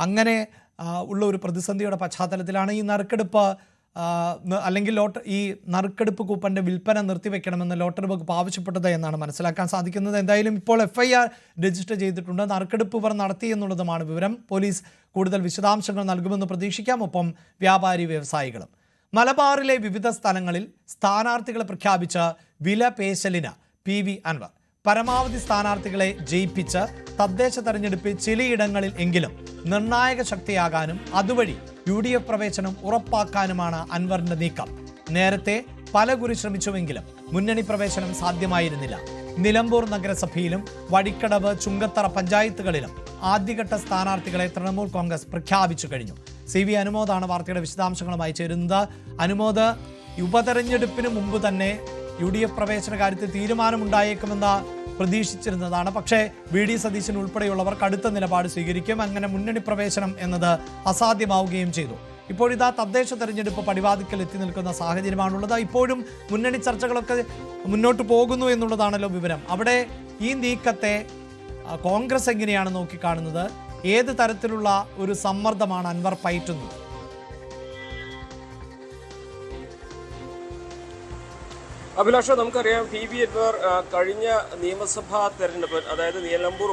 അങ്ങനെ ഉള്ള ഒരു പ്രതിസന്ധിയുടെ പശ്ചാത്തലത്തിലാണ് ഈ നറുക്കെടുപ്പ് അല്ലെങ്കിൽ ഈ നറുക്കെടുപ്പ് കൂപ്പന്റെ വിൽപ്പന നിർത്തിവെക്കണമെന്ന് ലോട്ടറി വകുപ്പ് ആവശ്യപ്പെട്ടത് എന്നാണ് മനസ്സിലാക്കാൻ സാധിക്കുന്നത്. എന്തായാലും ഇപ്പോൾ FIR രജിസ്റ്റർ ചെയ്തിട്ടുണ്ട്. നറുക്കെടുപ്പ് ഇവർ നടത്തി എന്നുള്ളതുമാണ് വിവരം. പോലീസ് കൂടുതൽ വിശദാംശങ്ങൾ നൽകുമെന്ന് പ്രതീക്ഷിക്കാം. ഒപ്പം വ്യാപാരി വ്യവസായികളും. മലബാറിലെ വിവിധ സ്ഥലങ്ങളിൽ സ്ഥാനാർത്ഥികളെ പ്രഖ്യാപിച്ച വില പേശലിന് PV അൻവർ പരമാവധി സ്ഥാനാർത്ഥികളെ ജയിപ്പിച്ച് തദ്ദേശ തെരഞ്ഞെടുപ്പിൽ ചിലയിടങ്ങളിൽ എങ്കിലും നിർണായക ശക്തിയാകാനും അതുവഴി UDF പ്രവേശനം ഉറപ്പാക്കാനുമാണ് അൻവറിന്റെ നീക്കം. നേരത്തെ പലകുറി ശ്രമിച്ചുവെങ്കിലും മുന്നണി പ്രവേശനം സാധ്യമായിരുന്നില്ല. നിലമ്പൂർ നഗരസഭയിലും വഴിക്കടവ് ചുങ്കത്തറ പഞ്ചായത്തുകളിലും ആദ്യഘട്ട സ്ഥാനാർത്ഥികളെ തൃണമൂൽ കോൺഗ്രസ് പ്രഖ്യാപിച്ചു കഴിഞ്ഞു. CV അനുമോദാണ് വാർത്തയുടെ വിശദാംശങ്ങളുമായി ചേരുന്നത്. അനുമോദ്, ഉപതെരഞ്ഞെടുപ്പിന് മുമ്പ് തന്നെ UDF പ്രവേശന കാര്യത്തിൽ തീരുമാനമുണ്ടായേക്കുമെന്ന് പ്രതീക്ഷിച്ചിരുന്നതാണ്. പക്ഷേ VD സതീശൻ ഉൾപ്പെടെയുള്ളവർ കടുത്ത നിലപാട് സ്വീകരിക്കും. അങ്ങനെ മുന്നണി പ്രവേശനം എന്നത് അസാധ്യമാവുകയും ചെയ്തു. ഇപ്പോഴിതാ തദ്ദേശ തെരഞ്ഞെടുപ്പ് പടിവാതിക്കൽ എത്തി നിൽക്കുന്ന സാഹചര്യമാണുള്ളത്. ഇപ്പോഴും മുന്നണി ചർച്ചകളൊക്കെ മുന്നോട്ട് പോകുന്നു എന്നുള്ളതാണല്ലോ വിവരം. അവിടെ ഈ നീക്കത്തെ കോൺഗ്രസ് എങ്ങനെയാണ് നോക്കിക്കാണുന്നത്? ഏത് തരത്തിലുള്ള ഒരു സമ്മർദ്ദമാണ് അൻവർ പയറ്റുന്നത്? അഭിലാഷ, നമുക്കറിയാം PV അൻവർ കഴിഞ്ഞ നിയമസഭാ തെരഞ്ഞെടുപ്പ്, അതായത് നിലമ്പൂർ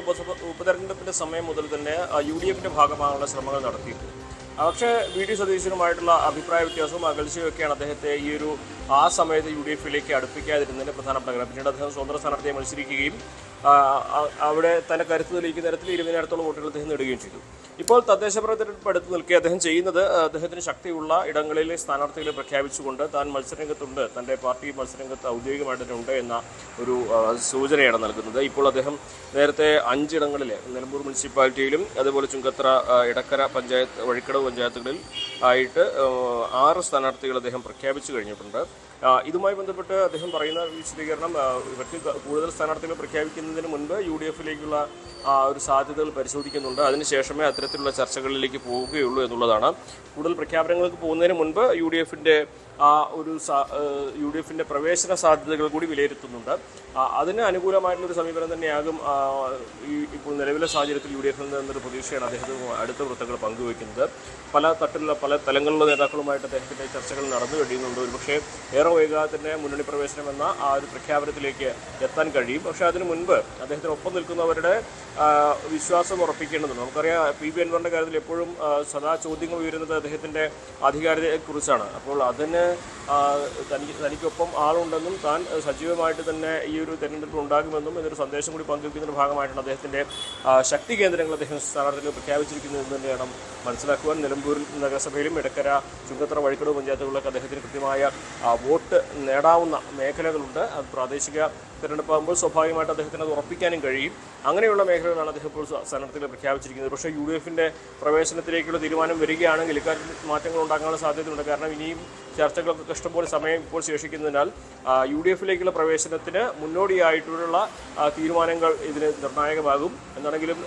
ഉപതെരഞ്ഞെടുപ്പിന്റെ സമയം മുതൽ തന്നെ UDFന്റെ ഭാഗമാകാനുള്ള ശ്രമങ്ങൾ നടത്തിയിരുന്നു. പക്ഷേ VD സതീശനുമായിട്ടുള്ള അഭിപ്രായ വ്യത്യാസവും അകൽച്ചയൊക്കെയാണ് അദ്ദേഹത്തെ ആ സമയത്ത് UDFിലേക്ക് അടുപ്പിക്കാതിരുന്നതിന് പ്രധാനപ്പെട്ട കാരണം. പിന്നീട് അദ്ദേഹം സ്വതന്ത്ര സ്ഥാനാർത്ഥിയെ മത്സരിക്കുകയും അവിടെ തന്നെ കരുത്ത് തെളിയിക്കുന്ന തരത്തിൽ 20,000-ഓളം വോട്ടുകൾ അദ്ദേഹം നേടുകയും ചെയ്തു. ഇപ്പോൾ തദ്ദേശ തെരഞ്ഞെടുപ്പ് അടുത്ത് നിൽക്കെ അദ്ദേഹം ചെയ്യുന്നത് അദ്ദേഹത്തിന് ശക്തിയുള്ള ഇടങ്ങളിലെ സ്ഥാനാർത്ഥികളെ പ്രഖ്യാപിച്ചുകൊണ്ട് താൻ മത്സരരംഗത്തുണ്ട്, തൻ്റെ പാർട്ടി മത്സരരംഗത്ത് ഔദ്യോഗികമായിട്ട് ഉണ്ട് എന്ന ഒരു സൂചനയാണ് നൽകുന്നത്. ഇപ്പോൾ അദ്ദേഹം നേരത്തെ 5 ഇടങ്ങളിൽ നിലമ്പൂർ മുനിസിപ്പാലിറ്റിയിലും അതുപോലെ ചുങ്കത്തറ, ഇടക്കര പഞ്ചായത്ത്, വഴിക്കടവ് പഞ്ചായത്തുകളിൽ ആയിട്ട് 6 സ്ഥാനാർത്ഥികൾ അദ്ദേഹം പ്രഖ്യാപിച്ചു കഴിഞ്ഞിട്ടുണ്ട്. ഇതുമായി ബന്ധപ്പെട്ട് അദ്ദേഹം പറയുന്ന വിശദീകരണം, ഇവർക്ക് കൂടുതൽ സ്ഥാനാർത്ഥികൾ പ്രഖ്യാപിക്കുന്നതിന് മുൻപ് UDFിലേക്കുള്ള ഒരു സാധ്യതകൾ പരിശോധിക്കുന്നുണ്ട്. അതിനുശേഷമേ അത്തരത്തിലുള്ള ചർച്ചകളിലേക്ക് പോവുകയുള്ളൂ എന്നുള്ളതാണ്. കൂടുതൽ പ്രഖ്യാപനങ്ങൾക്ക് പോകുന്നതിന് മുൻപ് UDFിൻ്റെ പ്രവേശന സാധ്യതകൾ കൂടി വിലയിരുത്തുന്നുണ്ട്. അതിന് അനുകൂലമായിട്ടുള്ളൊരു സമീപനം തന്നെയാകും ഇപ്പോൾ നിലവിലെ സാഹചര്യത്തിൽ UDFിൽ നിന്നൊരു പ്രതീക്ഷയാണ് അദ്ദേഹത്തിന് അടുത്ത വൃത്തങ്ങൾ പങ്കുവയ്ക്കുന്നത്. പല തലങ്ങളിലുള്ള നേതാക്കളുമായിട്ട് അദ്ദേഹത്തിൻ്റെ ചർച്ചകൾ നടന്നു കഴിയുന്നുണ്ട്. ഒരുപക്ഷെ ഏറെ വൈകാതെ തന്നെ മുന്നണി പ്രവേശനം എന്ന ആ ഒരു പ്രഖ്യാപനത്തിലേക്ക് എത്താൻ കഴിയും. പക്ഷേ അതിനു മുൻപ് അദ്ദേഹത്തിനൊപ്പം നിൽക്കുന്നവരുടെ വിശ്വാസം ഉറപ്പിക്കേണ്ടതുണ്ട്. നമുക്കറിയാം PV അൻവറിൻ്റെ കാര്യത്തിൽ എപ്പോഴും സദാ ചോദ്യങ്ങൾ ഉയരുന്നത് അദ്ദേഹത്തിൻ്റെ അധികാരത്തെക്കുറിച്ചാണ്. അപ്പോൾ അതിന് തനിക്കൊപ്പം ആളുണ്ടെന്നും താൻ സജീവമായിട്ട് തന്നെ ഈ ഒരു തെരഞ്ഞെടുപ്പ് ഉണ്ടാകുമെന്നും എന്നൊരു സന്ദേശം കൂടി പങ്കുവയ്ക്കുന്നതിൻ്റെ ഭാഗമായിട്ടാണ് അദ്ദേഹത്തിൻ്റെ ശക്തി കേന്ദ്രങ്ങൾ അദ്ദേഹം സ്ഥാനാർത്ഥികൾ പ്രഖ്യാപിച്ചിരിക്കുന്നത് എന്ന് തന്നെ വേണം മനസ്സിലാക്കുവാൻ. നിലമ്പൂർ നഗരസഭയിലും ഇടക്കര, ചുങ്കത്തറ, വഴിക്കടവ് പഞ്ചായത്തുകളിലൊക്കെ അദ്ദേഹത്തിന് കൃത്യമായ വോട്ട് നേടാവുന്ന മേഖലകളുണ്ട്. അത് പ്രാദേശിക തെരഞ്ഞെടുപ്പാകുമ്പോൾ സ്വാഭാവികമായിട്ട് അദ്ദേഹത്തിന് അത് ഉറപ്പിക്കാനും കഴിയും. അങ്ങനെയുള്ള മേഖലകളാണ് അദ്ദേഹം ഇപ്പോൾ സ്ഥാനാർത്ഥികളെ പ്രഖ്യാപിച്ചിരിക്കുന്നത്. പക്ഷേ UDFിൻ്റെ പ്രവേശനത്തിലേക്കുള്ള തീരുമാനം വരികയാണെങ്കിൽ ഇക്കാര്യത്തിൽ മാറ്റങ്ങൾ ഉണ്ടാകാനുള്ള സാധ്യതയുണ്ട്. കാരണം ഇനിയും ചർച്ചകൾക്ക് ഇഷ്ടംപോലെ സമയം ഇപ്പോൾ ശേഷിക്കുന്നതിനാൽ UDFിലേക്കുള്ള പ്രവേശനത്തിന് മുന്നോടിയായിട്ടുള്ള തീരുമാനങ്ങൾ ഇതിന് നിർണായകമാകും. എന്നാണെങ്കിലും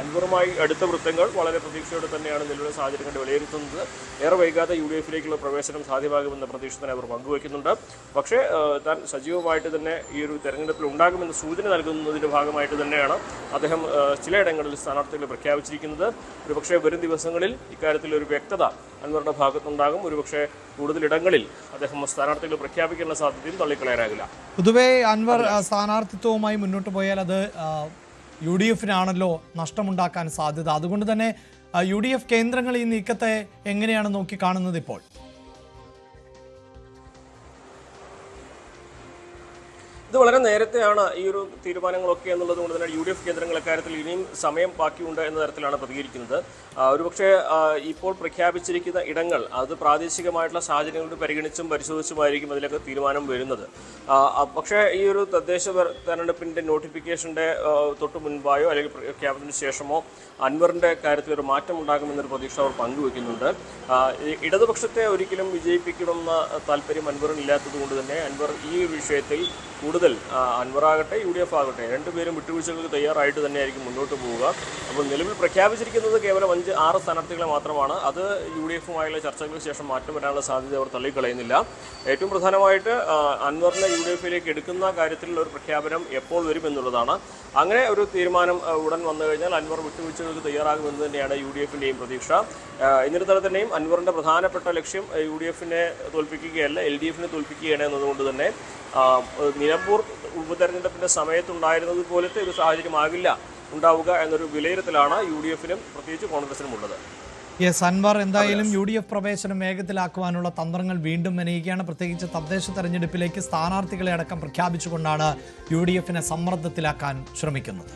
അൻവറുമായി അടുത്ത വൃത്തങ്ങൾ വളരെ പ്രതീക്ഷയോടെ തന്നെയാണ് നിലവിലെ സാഹചര്യം കണ്ട് വിലയിരുത്തുന്നത്. ഏറെ വൈകാതെ UDFിലേക്കുള്ള പ്രവേശനം സാധ്യമാകുമെന്ന പ്രതീക്ഷ തന്നെ അവർ പങ്കുവയ്ക്കുന്നുണ്ട്. പക്ഷേ താൻ സജീവമായിട്ട് തന്നെ ഈ ഒരു തെരഞ്ഞെടുപ്പിൽ ഉണ്ടാകുമെന്ന സൂചന നൽകുന്നതിൻ്റെ ഭാഗമായിട്ട് തന്നെയാണ് അദ്ദേഹം ചിലയിടങ്ങളിൽ സ്ഥാനാർത്ഥികളെ പ്രഖ്യാപിച്ചിരിക്കുന്നത്. ഒരുപക്ഷെ വരും ദിവസങ്ങളിൽ ഇക്കാര്യത്തിൽ ഒരു വ്യക്തത അൻവറുടെ ഭാഗത്തുണ്ടാകും. ഒരുപക്ഷെ കൂടുതൽ ഇടങ്ങളിൽ അദ്ദേഹം സ്ഥാനാർത്ഥികൾ പ്രഖ്യാപിക്കുന്ന സാധ്യതയും തള്ളിക്കളയാനാകില്ല. പൊതുവെ അൻവർ സ്ഥാനാർത്ഥിത്വവുമായി മുന്നോട്ട് പോയാൽ അത് UDFിനാണല്ലോ നഷ്ടമുണ്ടാക്കാൻ സാധ്യത. അതുകൊണ്ട് തന്നെ UDF കേന്ദ്രങ്ങൾ ഈ നീക്കത്തെ എങ്ങനെയാണ് നോക്കിക്കാണുന്നത് ഇപ്പോൾ? ഇത് വളരെ നേരത്തെയാണ് ഈ ഒരു തീരുമാനങ്ങളൊക്കെ എന്നുള്ളത് കൊണ്ട് തന്നെ UDF കേന്ദ്രങ്ങൾ അക്കാര്യത്തിൽ ഇനിയും സമയം ബാക്കിയുണ്ട് എന്ന തരത്തിലാണ് പ്രതികരിക്കുന്നത്. ഒരുപക്ഷെ ഇപ്പോൾ പ്രഖ്യാപിച്ചിരിക്കുന്ന ഇടങ്ങൾ അത് പ്രാദേശികമായിട്ടുള്ള സാഹചര്യങ്ങൾ പരിഗണിച്ചും പരിശോധിച്ചുമായിരിക്കും അതിലൊക്കെ തീരുമാനം വരുന്നത്. പക്ഷേ ഈ ഒരു തദ്ദേശ തെരഞ്ഞെടുപ്പിൻ്റെ നോട്ടിഫിക്കേഷൻ്റെ തൊട്ട് മുൻപായോ അല്ലെങ്കിൽ പ്രഖ്യാപനത്തിന് ശേഷമോ അൻവറിൻ്റെ കാര്യത്തിൽ ഒരു മാറ്റം ഉണ്ടാകുമെന്നൊരു പ്രതീക്ഷ അവർ പങ്കുവയ്ക്കുന്നുണ്ട്. ഇടതുപക്ഷത്തെ ഒരിക്കലും വിജയിപ്പിക്കണമെന്ന താല്പര്യം അൻവറിനില്ലാത്തത് കൊണ്ട് തന്നെ അൻവർ ഈ ഒരു വിഷയത്തിൽ കൂടുതൽ കൂടുതൽ അൻവറാകട്ടെ UDF ആകട്ടെ രണ്ടുപേരും വിട്ടുവീഴ്ചകൾക്ക് തയ്യാറായിട്ട് തന്നെയായിരിക്കും മുന്നോട്ട് പോവുക. അപ്പോൾ നിലവിൽ പ്രഖ്യാപിച്ചിരിക്കുന്നത് കേവലം 5-6 സ്ഥാനാർത്ഥികളെ മാത്രമാണ്. അത് UDF-ഉമായുള്ള ചർച്ചകൾക്ക് ശേഷം മാറ്റം വരാനുള്ള സാധ്യത അവർ തള്ളിക്കളയുന്നില്ല. ഏറ്റവും പ്രധാനമായിട്ട് അൻവറിനെ UDF-ലേക്ക് എടുക്കുന്ന കാര്യത്തിലുള്ള ഒരു പ്രഖ്യാപനം എപ്പോൾ വരും എന്നുള്ളതാണ്. അങ്ങനെ ഒരു തീരുമാനം ഉടൻ വന്നു കഴിഞ്ഞാൽ അൻവർ വിട്ടുവീഴ്ചകൾക്ക് തയ്യാറാകുമെന്ന് തന്നെയാണ് UDF-ന്റെയും പ്രതീക്ഷ. എന്നിരുന്നാൽ തന്നെയും അൻവറിന്റെ പ്രധാനപ്പെട്ട ലക്ഷ്യം UDF-നെ തോൽപ്പിക്കുകയല്ല, LDF-നെ തോൽപ്പിക്കുകയാണ് എന്നതുകൊണ്ട് തന്നെ നിലമ്പൂർ ഉപതെരഞ്ഞെടുപ്പിന്റെ സമയത്തുണ്ടായിരുന്നത് പോലത്തെ ഒരു സാഹചര്യമാകില്ല ഉണ്ടാവുക എന്നൊരു വിലയിരുത്തലാണ് UDF-നും പ്രത്യേകിച്ച് കോൺഗ്രസിനും ഉള്ളത്. യെസ്, അൻവർ എന്തായാലും UDF പ്രവേശനം വേഗത്തിലാക്കുവാനുള്ള തന്ത്രങ്ങൾ വീണ്ടും മെനയുകയാണ്. പ്രത്യേകിച്ച് തദ്ദേശ തെരഞ്ഞെടുപ്പിലേക്ക് സ്ഥാനാർത്ഥികളെ അടക്കം പ്രഖ്യാപിച്ചുകൊണ്ടാണ് UDF-നെ സമ്മർദ്ദത്തിലാക്കാൻ ശ്രമിക്കുന്നത്.